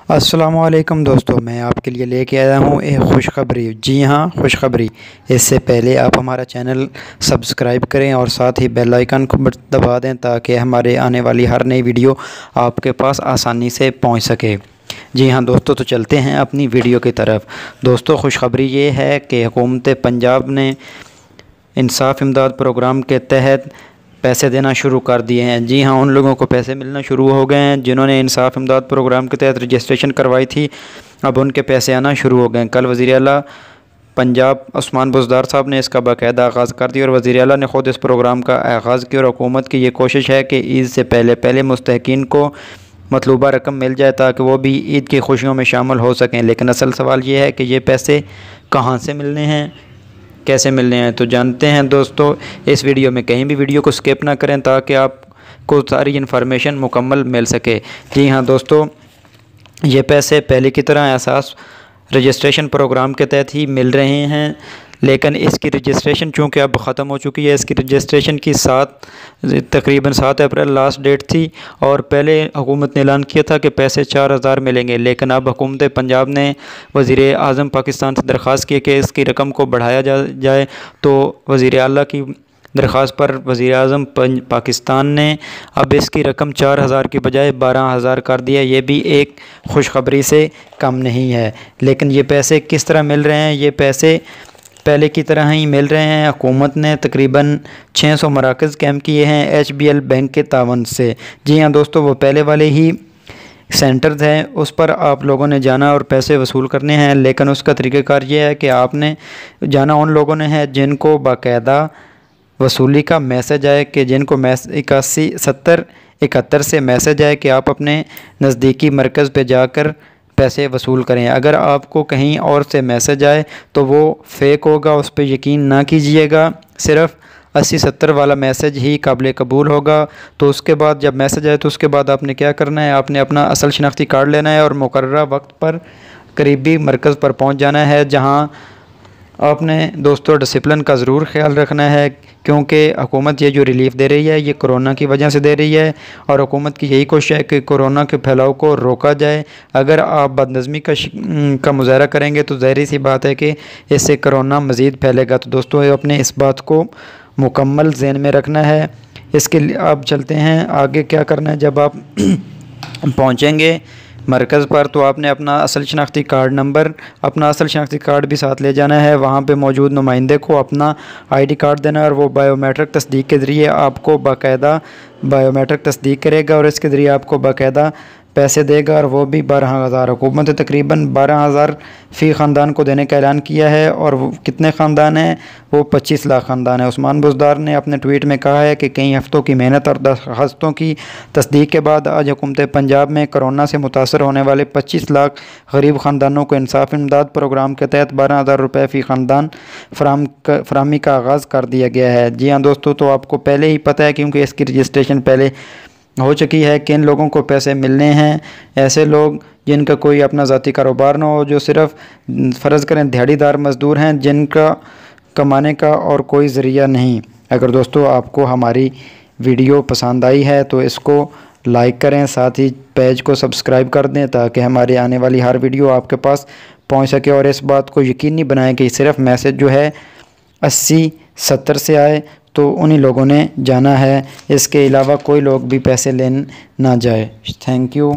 अस्सलामुअलैकुम दोस्तों, मैं आपके लिए लेके आया हूँ एक खुशखबरी। जी हाँ, खुशखबरी। इससे पहले आप हमारा चैनल सब्सक्राइब करें और साथ ही बेल आइकन को दबा दें ताकि हमारे आने वाली हर नई वीडियो आपके पास आसानी से पहुँच सके। जी हाँ दोस्तों, तो चलते हैं अपनी वीडियो की तरफ। दोस्तों, खुशखबरी ये है कि हुकूमत पंजाब ने इंसाफ इमदाद प्रोग्राम के तहत पैसे देना शुरू कर दिए हैं। जी हाँ, उन लोगों को पैसे मिलना शुरू हो गए हैं जिन्होंने इंसाफ इमदाद प्रोग्राम के तहत रजिस्ट्रेशन करवाई थी। अब उनके पैसे आना शुरू हो गए हैं। कल वज़ीर आला पंजाब उस्मान बुज़दार साहब ने इसका बाकायदा आगाज़ कर दिया और वज़ीर आला ने ख़ुद इस प्रोग्राम का आगाज़ किया। और हुकूमत की ये कोशिश है कि ईद से पहले मुस्तहिकीन को मतलूबा रकम मिल जाए ताकि वो भी ईद की खुशियों में शामिल हो सकें। लेकिन असल सवाल ये है कि ये पैसे कहाँ से मिलने हैं, कैसे मिलने हैं, तो जानते हैं दोस्तों इस वीडियो में। कहीं भी वीडियो को स्किप ना करें ताकि आपको सारी इन्फॉर्मेशन मुकम्मल मिल सके। जी हाँ दोस्तों, ये पैसे पहले की तरह एहसास रजिस्ट्रेशन प्रोग्राम के तहत ही मिल रहे हैं, लेकिन इसकी रजिस्ट्रेशन चूँकि अब ख़त्म हो चुकी है। इसकी रजिस्ट्रेशन की तकरीबन 7 अप्रैल लास्ट डेट थी और पहले हुकूमत ने ऐलान किया था कि पैसे 4000 मिलेंगे। लेकिन अब हुकूमत पंजाब ने वज़ीर आज़म पाकिस्तान से दरख्वास्त की कि इसकी रकम को बढ़ाया जाए। तो वज़ीर आला की दरख्वास्त पर वज़ीर आज़म पाकिस्तान ने अब इसकी रकम 4000 की बजाय 12000 कर दिया। ये भी एक खुशखबरी से कम नहीं है। लेकिन ये पैसे किस तरह मिल रहे हैं? ये पैसे पहले की तरह ही मिल रहे हैं। हुकूमत ने तकरीबन 600 मराकज़ कैंप किए हैं HBL बैंक के तावन से। जी हाँ दोस्तों, वो पहले वाले ही सेंटर्स हैं, उस पर आप लोगों ने जाना और पैसे वसूल करने हैं। लेकिन उसका तरीक़ाकार ये है कि आपने जाना उन लोगों ने है जिनको बाकायदा वसूली का मैसेज आए, कि जिनको 81 70 71 से मैसेज आए कि आप अपने नज़दीकी मरकज़ पे जाकर पैसे वसूल करें। अगर आपको कहीं और से मैसेज आए तो वो फ़ेक होगा, उस पर यकीन ना कीजिएगा। सिर्फ़ 80 70 वाला मैसेज ही काबिल कबूल होगा। तो उसके बाद जब मैसेज आए तो उसके बाद आपने क्या करना है, आपने अपना असल शनाख्ती कार्ड लेना है और मुकर्ररा वक्त पर करीबी मरकज़ पर पहुंच जाना है, जहां आपने दोस्तों डिसिप्लिन का ज़रूर ख्याल रखना है, क्योंकि हुकूमत ये जो रिलीफ़ दे रही है ये कोरोना की वजह से दे रही है और हुकूमत की यही कोशिश है कि कोरोना के फैलाव को रोका जाए। अगर आप बदनज़मी का मुज़ाहरा करेंगे तो ज़ाहिर सी बात है कि इससे कोरोना मज़ीद फैलेगा। तो दोस्तों अपने इस बात को मुकम्मल ज़हन में रखना है। इसके लिए आप चलते हैं आगे क्या करना है। जब आप पहुँचेंगे मरकज़ पर तो आपने अपना असल शनाख्ती कार्ड नंबर, अपना असल शनाख्ती कार्ड भी साथ ले जाना है। वहाँ पे मौजूद नुमाइंदे को अपना ID कार्ड देना है और वो बायोमेट्रिक तस्दीक के ज़रिए आपको बाकायदा बायोमेट्रिक तस्दीक करेगा और इसके ज़रिए आपको बाकायदा पैसे देगा। और वो भी 12000। हुकूमत तकरीबन 12000 फ़ी ख़ानदान को देने का ऐलान किया है। और वो कितने ख़ानदान हैं? वो 25 लाख ख़ानदान है। उस्मान बुज़दार ने अपने ट्वीट में कहा है कि कई हफ़्तों की मेहनत और दरख्वास्तों की तस्दीक के बाद आज हुकूमत पंजाब में कोरोना से मुतासर होने वाले 25 लाख गरीब ख़ानदानों को इंसाफ इमदाद प्रोग्राम के तहत 12000 रुपये फ़ी ख़ानदान फराहमी का आगाज़ कर दिया गया है। जी हाँ दोस्तों, तो आपको पहले ही पता है क्योंकि इसकी रजिस्ट्रेशन पहले हो चुकी है कि इन लोगों को पैसे मिलने हैं। ऐसे लोग जिनका कोई अपना ज़ाती कारोबार ना हो, जो सिर्फ़ फ़र्ज़ करें दिहाड़ीदार मज़दूर हैं, जिनका कमाने का और कोई ज़रिया नहीं। अगर दोस्तों आपको हमारी वीडियो पसंद आई है तो इसको लाइक करें, साथ ही पेज को सब्सक्राइब कर दें ताकि हमारे आने वाली हर वीडियो आपके पास पहुँच सके। और इस बात को यकीनी बनाएं कि सिर्फ़ मैसेज जो है 80 70 से आए तो उन्हीं लोगों ने जाना है। इसके अलावा कोई लोग भी पैसे लेने ना जाए। Thank you.